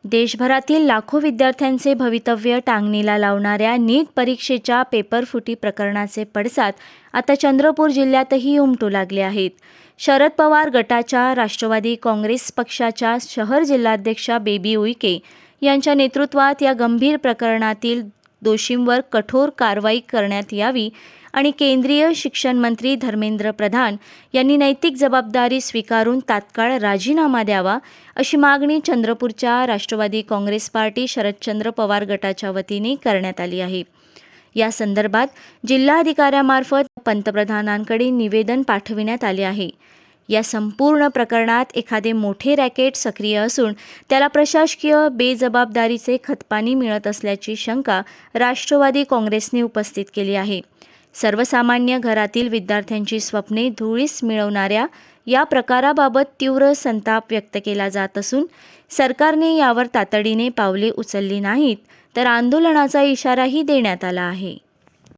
देशभरातील लाखो विद्यार्थ्यांचे भवितव्य टांगणीला लावणाऱ्या नीट परीक्षेच्या पेपरफुटी प्रकरणाचे पडसाद आता चंद्रपूर जिल्ह्यातही उमटू लागले आहेत. शरद पवार गटाच्या राष्ट्रवादी काँग्रेस पक्षाच्या शहर जिल्हाध्यक्षा बेबी उईके यांच्या नेतृत्वात या गंभीर प्रकरणातील दोषींवर कठोर कारवाई करण्यात यावी आणि केंद्रीय शिक्षण मंत्री धर्मेंद्र प्रधान यांनी नैतिक जबाबदारी स्वीकारून तात्काळ राजीनामा द्यावा अशी मागणी चंद्रपूरच्या राष्ट्रवादी काँग्रेस पार्टी शरदचंद्र पवार गटाच्या वतीने करण्यात आली आहे. या संदर्भात जिल्हाधिकाऱ्यांमार्फत पंतप्रधानांकडे निवेदन पाठविण्यात आले आहे. या संपूर्ण प्रकरणात एखादे मोठे रॅकेट सक्रिय असून त्याला प्रशासकीय बेजबाबदारीचे खतपाणी मिळत असल्याची शंका राष्ट्रवादी काँग्रेसने उपस्थित केली आहे. सर्वसामान्य घरातील विद्यार्थ्यांची स्वप्ने धुळीस मिळवणाऱ्या या प्रकाराबाबत तीव्र संताप व्यक्त केला जात असून सरकारने यावर तातडीने पावले उचलली नाहीत तर आंदोलनाचा इशाराही देण्यात आला आहे.